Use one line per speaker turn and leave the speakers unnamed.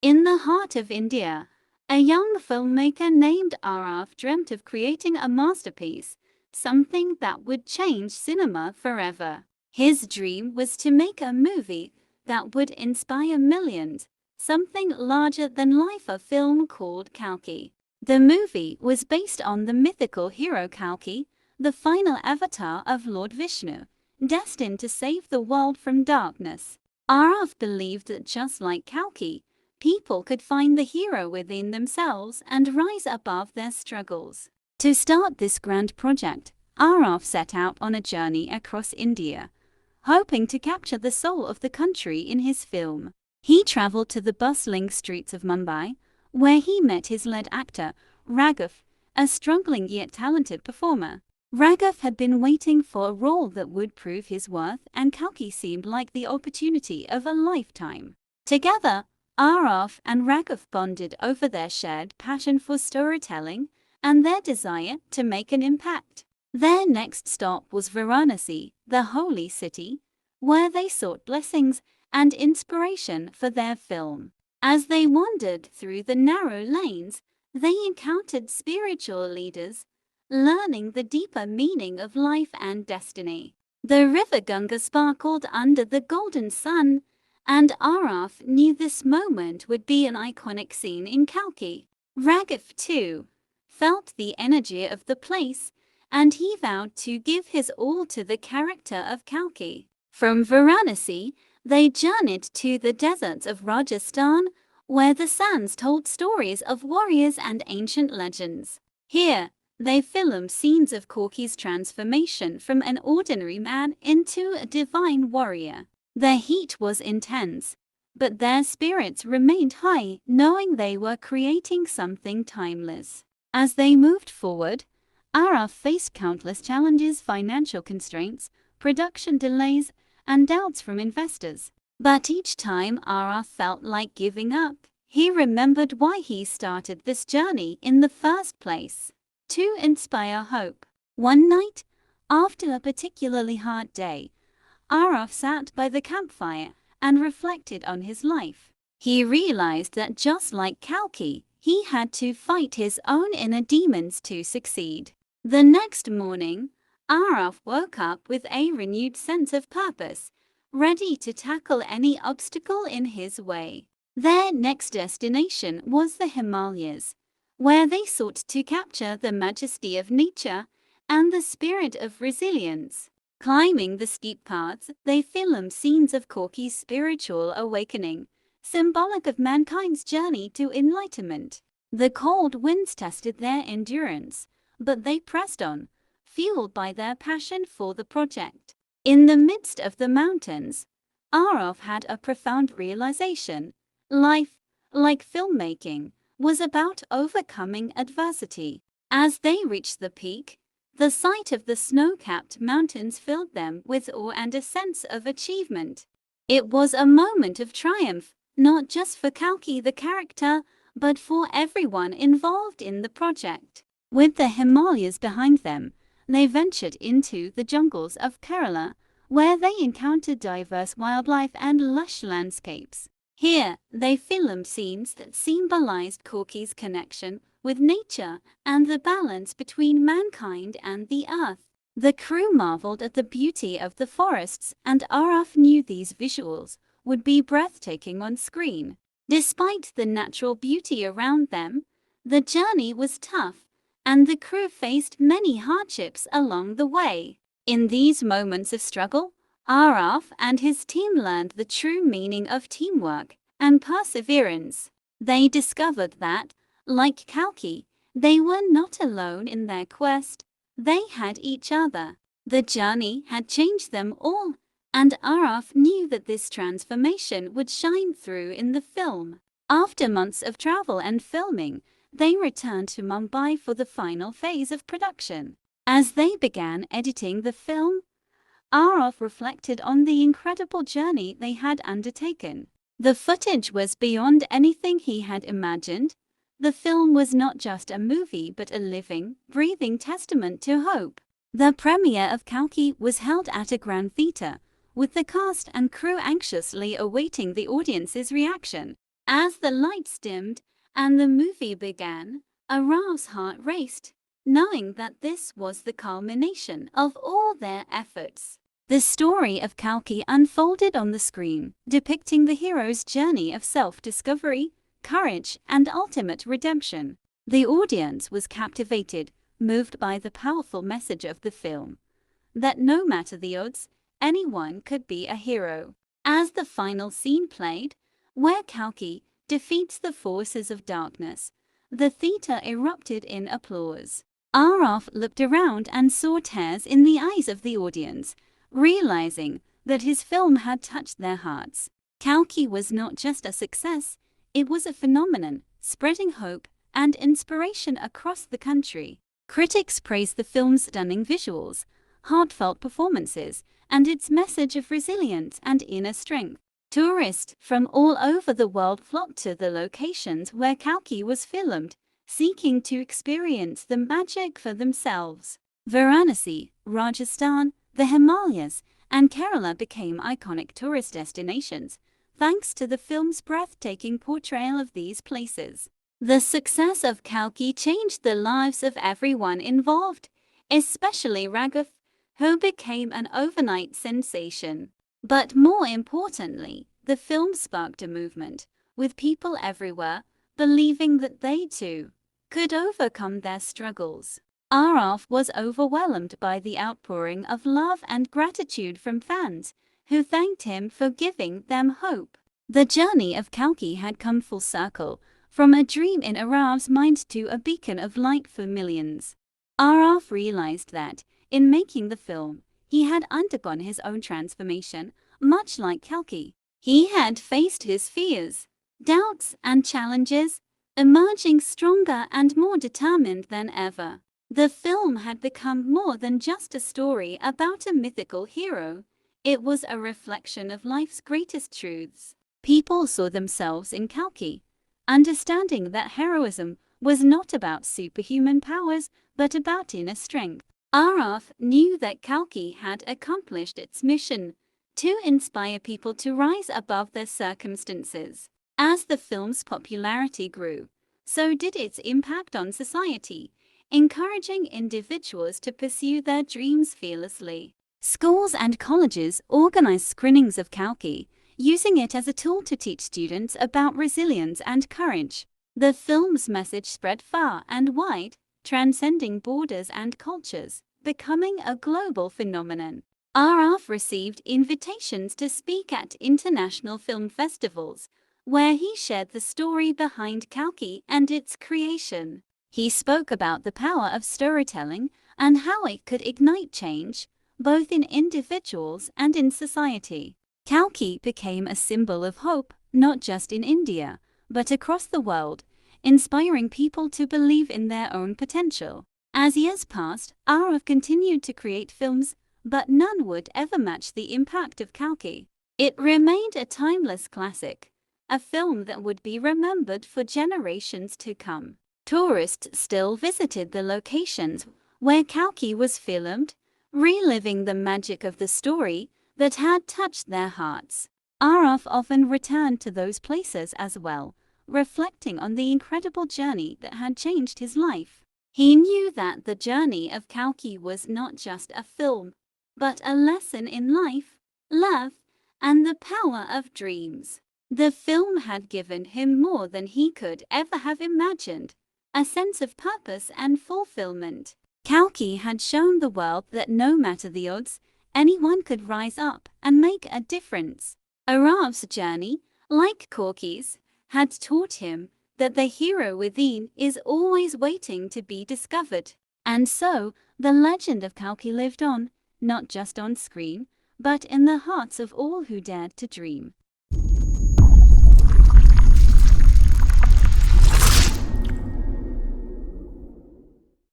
In the heart of India, a young filmmaker named Aarav dreamt of creating a masterpiece, something that would change cinema forever. His dream was to make a movie that would inspire millions, something larger than life, a film called Kalki. The movie was based on the mythical hero Kalki, the final avatar of Lord Vishnu, destined to save the world from darkness. Aarav believed that just like Kalki, people could find the hero within themselves and rise above their struggles. To start this grand project, Aarav set out on a journey across India, hoping to capture the soul of the country in his film. He traveled to the bustling streets of Mumbai, where he met his lead actor, Raghav, a struggling yet talented performer. Raghav had been waiting for a role that would prove his worth, and Kalki seemed like the opportunity of a lifetime. Together, Aarav and Raghav bonded over their shared passion for storytelling and their desire to make an impact. Their next stop was Varanasi, the holy city, where they sought blessings and inspiration for their film. As they wandered through the narrow lanes, they encountered spiritual leaders, learning the deeper meaning of life and destiny. The river Ganga sparkled under the golden sun, and Aarav knew this moment would be an iconic scene in Kalki. Raghav, too, felt the energy of the place, and he vowed to give his all to the character of Kalki. From Varanasi, they journeyed to the deserts of Rajasthan, where the sands told stories of warriors and ancient legends. Here, they filmed scenes of Kalki's transformation from an ordinary man into a divine warrior. The heat was intense, but their spirits remained high, knowing they were creating something timeless. As they moved forward, Aarav faced countless challenges: financial constraints, production delays, and doubts from investors. But each time Aarav felt like giving up, he remembered why he started this journey in the first place: to inspire hope. One night, after a particularly hard day, Aarav sat by the campfire and reflected on his life. He realized that just like Kalki, he had to fight his own inner demons to succeed. The next morning, Aarav woke up with a renewed sense of purpose, ready to tackle any obstacle in his way. Their next destination was the Himalayas, where they sought to capture the majesty of nature and the spirit of resilience. Climbing the steep paths, they filmed scenes of Kalki's spiritual awakening, symbolic of mankind's journey to enlightenment. The cold winds tested their endurance, but they pressed on, fueled by their passion for the project. In the midst of the mountains, Aarav had a profound realization: life, like filmmaking, was about overcoming adversity. As they reached the peak, the sight of the snow-capped mountains filled them with awe and a sense of achievement. It was a moment of triumph, not just for Kalki the character, but for everyone involved in the project. With the Himalayas behind them, they ventured into the jungles of Kerala, where they encountered diverse wildlife and lush landscapes. Here, they filmed scenes that symbolized Kalki's connection with nature and the balance between mankind and the earth. The crew marveled at the beauty of the forests, and Aarav knew these visuals would be breathtaking on screen. Despite the natural beauty around them, the journey was tough, and the crew faced many hardships along the way. In these moments of struggle, Aarav and his team learned the true meaning of teamwork and perseverance. They discovered that, like Kalki, they were not alone in their quest. They had each other. The journey had changed them all, and Aarav knew that this transformation would shine through in the film. After months of travel and filming, they returned to Mumbai for the final phase of production. As they began editing the film, Aarav reflected on the incredible journey they had undertaken. The footage was beyond anything he had imagined. The film was not just a movie but a living, breathing testament to hope. The premiere of Kalki was held at a grand theatre, with the cast and crew anxiously awaiting the audience's reaction. As the lights dimmed and the movie began, Aarav's heart raced, knowing that this was the culmination of all their efforts. The story of Kalki unfolded on the screen, depicting the hero's journey of self-discovery, courage, and ultimate redemption. The audience was captivated, moved by the powerful message of the film, that no matter the odds, anyone could be a hero. As the final scene played, where Kalki defeats the forces of darkness, the theater erupted in applause. Aarav looked around and saw tears in the eyes of the audience, realizing that his film had touched their hearts. Kalki was not just a success, it was a phenomenon, spreading hope and inspiration across the country. Critics praised the film's stunning visuals, heartfelt performances, and its message of resilience and inner strength. Tourists from all over the world flocked to the locations where Kalki was filmed, seeking to experience the magic for themselves. Varanasi, Rajasthan, the Himalayas, and Kerala became iconic tourist destinations, thanks to the film's breathtaking portrayal of these places. The success of Kalki changed the lives of everyone involved, especially Raghav, who became an overnight sensation. But more importantly, the film sparked a movement, with people everywhere believing that they too could overcome their struggles. Aarav was overwhelmed by the outpouring of love and gratitude from fans, who thanked him for giving them hope. The journey of Kalki had come full circle, from a dream in Aarav's mind to a beacon of light for millions. Aarav realized that, in making the film, he had undergone his own transformation, much like Kalki. He had faced his fears, doubts, and challenges, emerging stronger and more determined than ever. The film had become more than just a story about a mythical hero. It was a reflection of life's greatest truths. People saw themselves in Kalki, understanding that heroism was not about superhuman powers, but about inner strength. Aarav knew that Kalki had accomplished its mission, to inspire people to rise above their circumstances. As the film's popularity grew, so did its impact on society, encouraging individuals to pursue their dreams fearlessly. Schools and colleges organized screenings of Kalki, using it as a tool to teach students about resilience and courage. The film's message spread far and wide, transcending borders and cultures, becoming a global phenomenon. Aarav received invitations to speak at international film festivals, where he shared the story behind Kalki and its creation. He spoke about the power of storytelling and how it could ignite change, both in individuals and in society. Kalki became a symbol of hope, not just in India, but across the world, inspiring people to believe in their own potential. As years passed, Aarav continued to create films, but none would ever match the impact of Kalki. It remained a timeless classic, a film that would be remembered for generations to come. Tourists still visited the locations where Kalki was filmed, reliving the magic of the story that had touched their hearts. Aarav often returned to those places as well, reflecting on the incredible journey that had changed his life. He knew that the journey of Kalki was not just a film, but a lesson in life, love, and the power of dreams. The film had given him more than he could ever have imagined, a sense of purpose and fulfillment. Kalki had shown the world that no matter the odds, anyone could rise up and make a difference. Aarav's journey, like Kalki's, had taught him that the hero within is always waiting to be discovered. And so, the legend of Kalki lived on, not just on screen, but in the hearts of all who dared to dream.